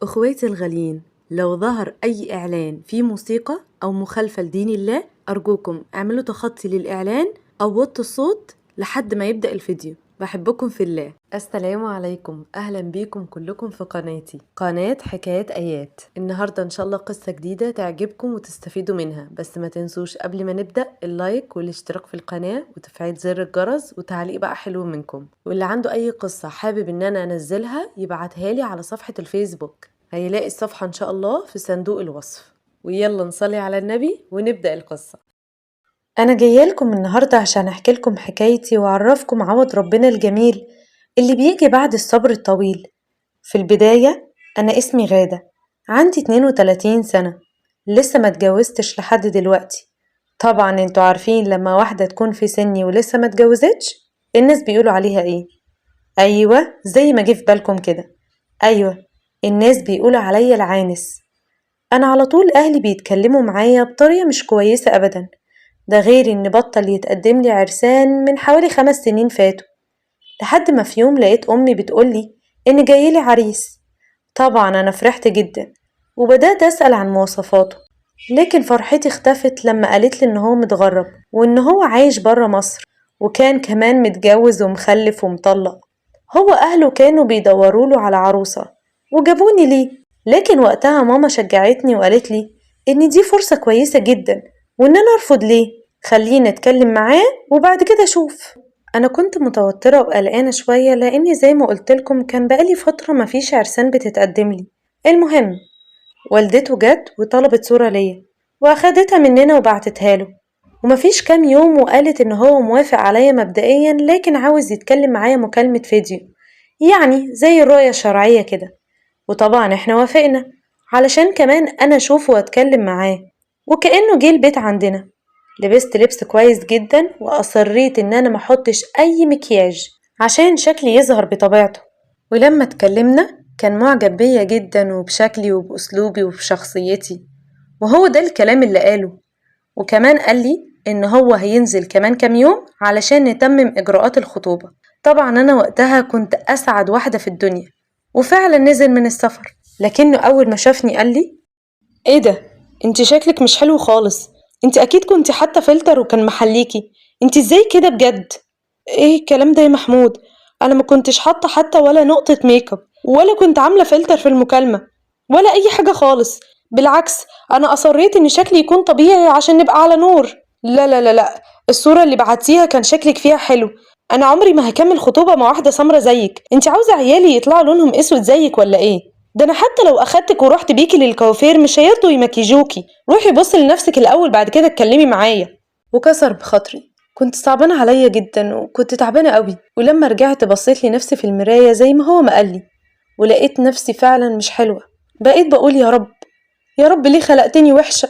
أخواتي الغاليين، لو ظهر أي إعلان فيه موسيقى أو مخالفة لدين الله أرجوكم اعملوا تخطي للإعلان أو وطوا الصوت لحد ما يبدأ الفيديو. بحبكم في الله. السلام عليكم، أهلا بيكم كلكم في قناتي، قناة حكايات آيات. النهاردة إن شاء الله قصة جديدة تعجبكم وتستفيدوا منها، بس ما تنسوش قبل ما نبدأ اللايك والاشتراك في القناة وتفعيل زر الجرس وتعليق بقى حلو منكم. واللي عنده أي قصة حابب إن أنا أنزلها يبعتها لي على صفحة الفيسبوك، هيلاقي الصفحة إن شاء الله في صندوق الوصف. ويلا نصلي على النبي ونبدأ القصة. أنا جاية لكم النهاردة عشان أحكي لكم حكايتي وأعرفكم عوض ربنا الجميل اللي بيجي بعد الصبر الطويل. في البداية أنا اسمي غادة، عندي 32 سنة، لسه ما اتجوزتش لحد دلوقتي. طبعا انتوا عارفين لما واحدة تكون في سني ولسه ما اتجوزتش الناس بيقولوا عليها ايه؟ أيوة، زي ما جه في بالكم كده. أيوة، الناس بيقولوا عليا العانس. أنا على طول أهلي بيتكلموا معايا بطريقة مش كويسة أبدا، ده غير إن بطل يتقدم لي عرسان من حوالي 5 سنين فاتوا، لحد ما في يوم لقيت أمي بتقولي إن جايلي عريس. طبعا أنا فرحت جدا وبدأت أسأل عن مواصفاته، لكن فرحتي اختفت لما قالتلي إن هو متغرب وإن هو عايش برا مصر، وكان كمان متجوز ومخلف ومطلق. هو أهله كانوا بيدوروله على عروسة وجابوني ليه، لكن وقتها ماما شجعتني وقالتلي إن دي فرصة كويسة جدا وإن أنا أرفض ليه، خليني أتكلم معاه وبعد كده أشوف. أنا كنت متوترة وقلقانة شوية لأني زي ما قلتلكم كان بقالي فترة مفيش عرسان بتتقدملي. المهم والدته جت وطلبت صورة ليا وأخدتها مننا وبعتتها له، ومفيش كام يوم وقالت إن هو موافق عليا مبدئيا لكن عاوز يتكلم معايا مكالمة فيديو، يعني زي الرؤية الشرعية كده. وطبعا احنا وافقنا علشان كمان أنا أشوفه وأتكلم معاه، وكأنه جه البيت عندنا. لبست لبس كويس جدا وأصريت إن أنا محطش أي مكياج عشان شكلي يظهر بطبيعته. ولما اتكلمنا كان معجب بيا جدا وبشكلي وبأسلوبي وبشخصيتي، وهو ده الكلام اللي قاله. وكمان قال لي إن هو هينزل كمان كام يوم علشان نتمم إجراءات الخطوبة. طبعا أنا وقتها كنت أسعد واحدة في الدنيا، وفعلا نزل من السفر، لكنه أول ما شافني قال لي: ايه ده؟ انت شكلك مش حلو خالص، انت اكيد كنت حاطه فلتر وكان محليكي، انت ازاي كده بجد؟ ايه الكلام ده يا محمود؟ انا ما كنتش حاطه حتى ولا نقطه ميك اب، ولا كنت عامله فلتر في المكالمه، ولا اي حاجه خالص. بالعكس، انا اصريت ان شكلي يكون طبيعي عشان نبقى على نور. لا لا لا لا، الصوره اللي بعتيها كان شكلك فيها حلو. انا عمري ما هكمل خطوبه مع واحده سمرة زيك، انت عاوزه عيالي يطلعوا لونهم اسود زيك ولا ايه؟ ده انا حتى لو اخدتك ورحت بيكي للكوافير مش هيرضوا يمكيجوكي، روحي بصي لنفسك الاول بعد كده اتكلمي معايا. وكسر بخاطري، كنت صعبانه عليا جدا وكنت تعبانه قوي، ولما رجعت بصيت لنفسي في المرايه زي ما هو ما قالي، ولقيت نفسي فعلا مش حلوه. بقيت بقول يا رب، يا رب ليه خلقتني وحشه؟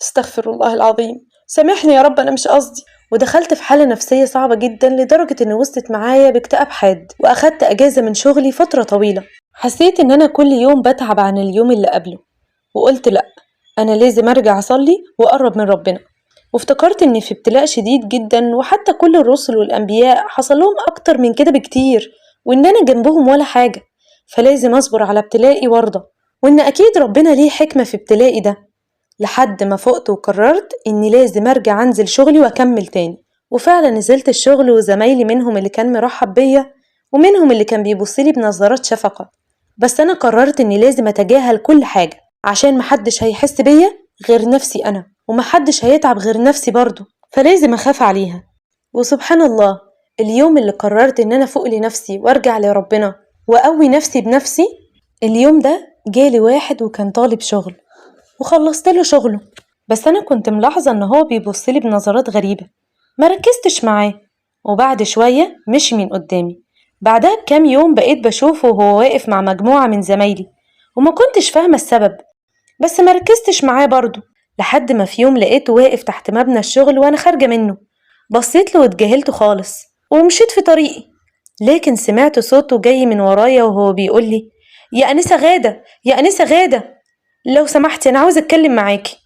استغفر الله العظيم، سامحني يا رب، انا مش قصدي. ودخلت في حالة نفسية صعبة جدا لدرجة ان وصلت معايا باكتئاب حاد، واخدت اجازة من شغلي فترة طويلة. حسيت ان انا كل يوم بتعب عن اليوم اللي قبله، وقلت لا، انا لازم ارجع اصلي واقرب من ربنا. وافتكرت اني في ابتلاء شديد جدا، وحتى كل الرسل والانبياء حصل لهم اكتر من كده بكتير، وان انا جنبهم ولا حاجة، فلازم اصبر على ابتلائي وارضى، وان اكيد ربنا ليه حكمة في ابتلائي ده. لحد ما فقت وقررت إني لازم أرجع أنزل شغلي وأكمل تاني. وفعلا نزلت الشغل، وزمايلي منهم اللي كان مرحب بيا ومنهم اللي كان بيبصلي بنظرات شفقة، بس أنا قررت إني لازم أتجاهل كل حاجة عشان محدش هيحس بيا غير نفسي أنا، ومحدش هيتعب غير نفسي برضه، فلازم أخاف عليها. وسبحان الله، اليوم اللي قررت إن أنا فوق لنفسي وأرجع لربنا وأقوي نفسي بنفسي، اليوم ده جالي واحد وكان طالب شغل وخلصت له شغله، بس أنا كنت ملاحظة إن هو بيبصلي بنظرات غريبة، ما ركزتش معاه، وبعد شوية مشي من قدامي. بعدها بكام يوم بقيت بشوفه وهو واقف مع مجموعة من زمايلي، وما كنتش فاهمة السبب، بس ما ركزتش معاه برضه، لحد ما في يوم لقيته واقف تحت مبنى الشغل وأنا خارجة منه. بصيت له واتجاهلته خالص ومشيت في طريقي، لكن سمعت صوته جاي من ورايا وهو بيقولي: يا أنسة غادة، يا أنسة غادة، لو سمحتي أنا عاوز أتكلم معاكي.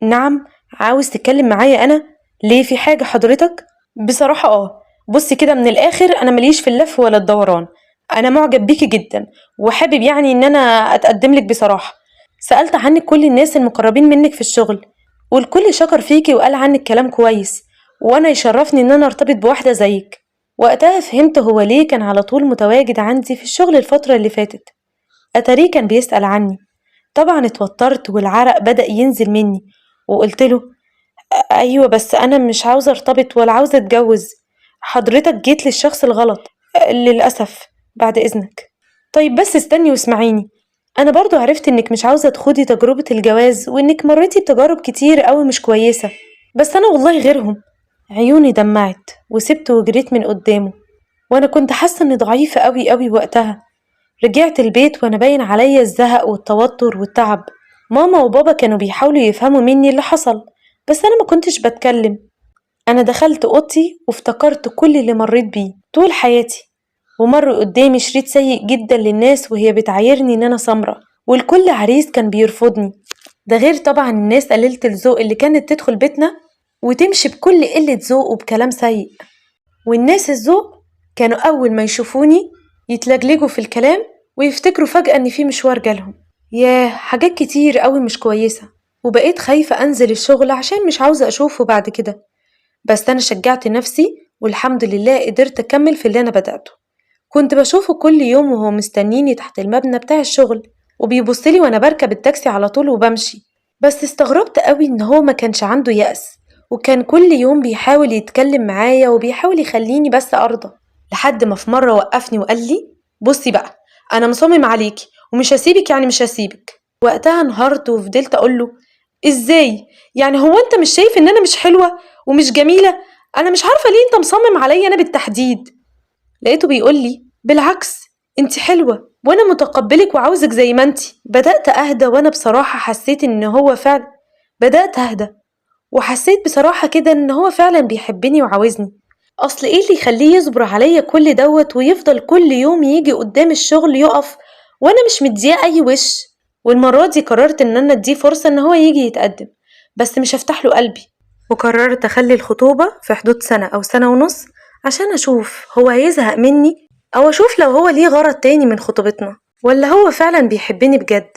نعم، عاوز تتكلم معايا أنا؟ ليه، في حاجة حضرتك؟ بصراحة بصي كده من الآخر، أنا مليش في اللف ولا الدوران، أنا معجب بيكي جدا وحابب يعني إن أنا أتقدم لك بصراحة. سألت عنك كل الناس المقربين منك في الشغل، والكل شكر فيكي وقال عنك كلام كويس، وأنا يشرفني إن أنا أرتبط بواحدة زيك. وقتها فهمت هو ليه كان على طول متواجد عندي في الشغل الفترة اللي فاتت. أتاريه كان بيسأل عني. طبعا اتوترت والعرق بدأ ينزل مني، وقلت له أيوة بس أنا مش عاوزة أرتبط ولا عاوزة أتجوز. حضرتك جيت للشخص الغلط. للأسف. بعد إذنك. طيب بس استني واسمعيني. أنا برضو عرفت إنك مش عاوزة تخوضي تجربة الجواز وإنك مريتي بتجارب كتير أوي مش كويسة، بس أنا والله غيرهم. عيوني دمعت وسبت وجريت من قدامه، وأنا كنت حاسة إني ضعيفة أوي أوي وقتها. رجعت البيت وأنا باين عليا الزهق والتوتر والتعب. ماما وبابا كانوا بيحاولوا يفهموا مني اللي حصل، بس أنا ما كنتش بتكلم. أنا دخلت أوضتي وافتكرت كل اللي مريت بيه طول حياتي، ومر قدامي شريط سيء جدا للناس وهي بتعايرني إن أنا سمرة، والكل عريس كان بيرفضني. ده غير طبعا الناس قليلة الذوق اللي كانت تدخل بيتنا وتمشي بكل قلة ذوق وبكلام سيء. والناس الذوق كانوا أول ما يشوفوني يتلجلجوا في الكلام ويفتكروا فجأة إن في مشوار جالهم. ياه، حاجات كتير قوي مش كويسة. وبقيت خايفة أنزل الشغل عشان مش عاوزة أشوفه بعد كده. بس أنا شجعت نفسي والحمد لله قدرت أكمل في اللي أنا بدأته. كنت بشوفه كل يوم وهو مستنيني تحت المبنى بتاع الشغل، وبيبصلي وأنا بركب التاكسي على طول وبمشي. بس استغربت قوي إن هو ما كانش عنده يأس، وكان كل يوم بيحاول يتكلم معايا وبيحاول يخليني بس أرضى، لحد ما في مرة وقفني وقال لي بصي بقى، أنا مصمم عليكي ومش هسيبك، يعني مش هسيبك. وقتها انهارت وفضلت أقوله إزاي؟ يعني هو أنت مش شايف إن أنا مش حلوة ومش جميلة؟ أنا مش عارفة ليه أنت مصمم عليا أنا بالتحديد. لقيته بيقولي بالعكس، أنت حلوة وأنا متقبلك وعاوزك زي ما أنت. بدأت أهدى، وأنا بصراحة حسيت إن هو فعلا بدأت أهدى وحسيت بصراحة كده إن هو فعلا بيحبني وعاوزني. أصل إيه اللي يخليه يصبر عليا كل دوت ويفضل كل يوم يجي قدام الشغل يقف وأنا مش مديه أي وش؟ والمرة دي قررت إن أنا أديه فرصة إن هو يجي يتقدم، بس مش هفتح له قلبي. وقررت أخلي الخطوبة في حدود سنة أو سنة ونص عشان أشوف هو هيزهق مني، أو أشوف لو هو ليه غرض تاني من خطوبتنا ولا هو فعلا بيحبني بجد.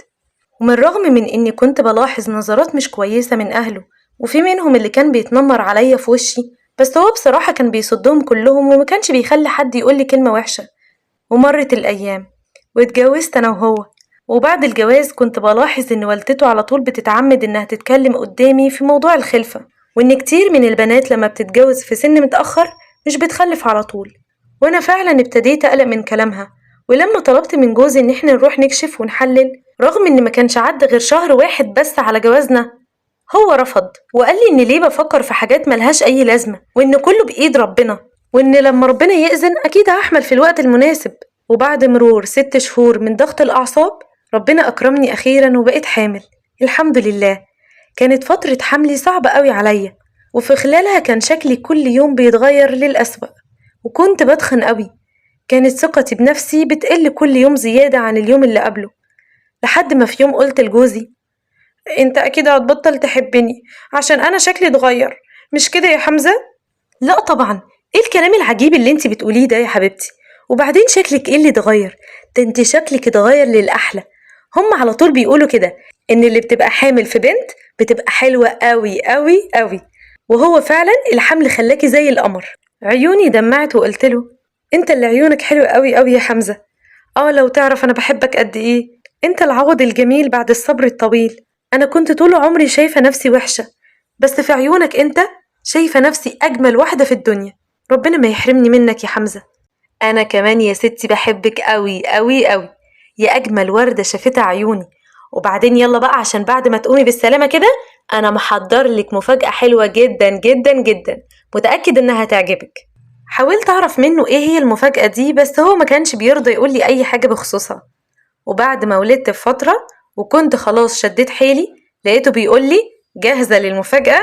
ومن الرغم من إني كنت بلاحظ نظرات مش كويسة من أهله، وفي منهم اللي كان بيتنمر عليا في وشي، بس هو بصراحة كان بيصدهم كلهم وما كانش بيخلي حد يقولي كلمة وحشة. ومرت الأيام واتجوزت أنا وهو. وبعد الجواز كنت بلاحظ إن والدته على طول بتتعمد إنها تتكلم قدامي في موضوع الخلفة، وإن كتير من البنات لما بتتجوز في سن متأخر مش بتخلف على طول. وأنا فعلا ابتديت أقلق من كلامها، ولما طلبت من جوزي إن احنا نروح نكشف ونحلل رغم إن ما كانش عدى غير شهر واحد بس على جوازنا، هو رفض وقال لي إن ليه بفكر في حاجات ملهاش أي لازمة، وإن كله بإيد ربنا، وإن لما ربنا يأذن أكيد هحمل في الوقت المناسب. وبعد مرور 6 شهور من ضغط الأعصاب ربنا أكرمني أخيرا وبقيت حامل الحمد لله. كانت فترة حملي صعبة قوي عليا، وفي خلالها كان شكلي كل يوم بيتغير للأسوأ، وكنت بدخن قوي. كانت ثقتي بنفسي بتقل كل يوم زيادة عن اليوم اللي قبله، لحد ما في يوم قلت لجوزي انت اكيد هتبطل تحبني عشان انا شكلي اتغير، مش كده يا حمزة؟ لا طبعا، ايه الكلام العجيب اللي انت بتقوليه ده يا حبيبتي؟ وبعدين شكلك ايه اللي اتغير؟ ده انت شكلك اتغير للأحلى. هم على طول بيقولوا كده، ان اللي بتبقى حامل في بنت بتبقى حلوة قوي قوي قوي، وهو فعلا الحمل خلاكي زي القمر. عيوني دمعت وقلت له انت اللي عيونك حلوة قوي قوي يا حمزة. لو تعرف انا بحبك قد ايه. انت العوض الجميل بعد الصبر الطويل. انا كنت طول عمري شايفة نفسي وحشة، بس في عيونك انت شايفة نفسي اجمل واحدة في الدنيا. ربنا ما يحرمني منك يا حمزة. انا كمان يا ستي بحبك قوي قوي قوي، يا اجمل وردة شافتها عيوني. وبعدين يلا بقى عشان بعد ما تقومي بالسلامة كده انا محضر لك مفاجأة حلوة جدا جدا جدا، متأكد انها تعجبك. حاولت اعرف منه ايه هي المفاجأة دي، بس هو ما كانش بيرضى يقول لي اي حاجة بخصوصها. وبعد ما ولدت بفترة وكنت خلاص شديت حيلي لقيته بيقول لي جاهزة للمفاجأة؟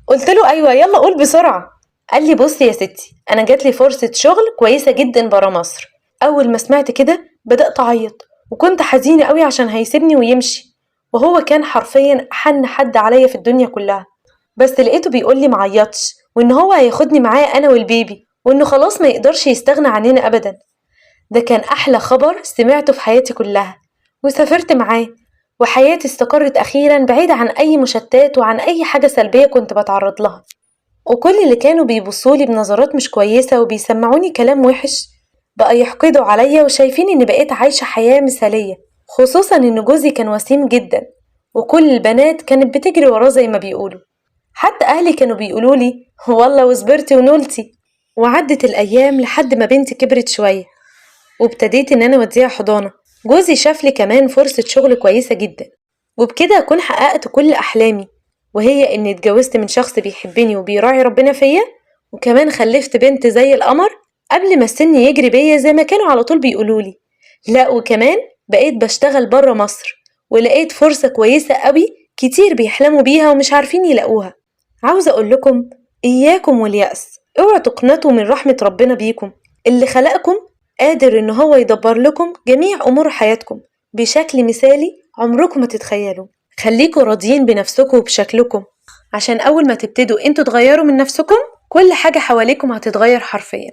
قلت له ايوه يلا قول بسرعة. قال لي بصي يا ستي، انا جاتلي فرصة شغل كويسة جدا برا مصر. اول ما سمعت كده بدأت اعيط، وكنت حزينة قوي عشان هيسيبني ويمشي، وهو كان حرفيا احن حد عليا في الدنيا كلها. بس لقيته بيقول لي معيطش، وان هو هياخدني معاه انا والبيبي، وانه خلاص ما يقدرش يستغنى عننا ابدا. ده كان أحلى خبر سمعته في حياتي كلها، وسافرت معاه، وحياتي استقرت أخيرا بعيدة عن أي مشتات وعن أي حاجة سلبية كنت بتعرض لها. وكل اللي كانوا بيبصولي بنظرات مش كويسة وبيسمعوني كلام وحش بقى يحقدوا عليا وشايفين إني بقيت عايشة حياة مثالية، خصوصا إن جوزي كان وسيم جدا وكل البنات كانت بتجري وراه زي ما بيقولوا. حتى أهلي كانوا بيقولولي والله وصبرتي ونولتي. وعدت الأيام لحد ما بنتي كبرت شوية وابتديت إن أنا أوديها حضانة. جوزي شاف لي كمان فرصة شغل كويسة جدا، وبكده أكون حققت كل أحلامي، وهي إني اتجوزت من شخص بيحبني وبيراعي ربنا فيا، وكمان خلفت بنت زي القمر قبل ما السن يجري بيا زي ما كانوا على طول بيقولولي. لا وكمان بقيت بشتغل برا مصر ولقيت فرصة كويسة قوي كتير بيحلموا بيها ومش عارفين يلاقوها. عاوزة أقول لكم إياكم واليأس، اوعوا تقنطوا من رحمة ربنا بيكم، اللي خلقكم قادر إن هو يدبر لكم جميع أمور حياتكم بشكل مثالي عمركم ما تتخيلوا. خليكوا راضيين بنفسكم وبشكلكم، عشان أول ما تبتدوا انتوا تغيروا من نفسكم كل حاجة حواليكم هتتغير حرفيا.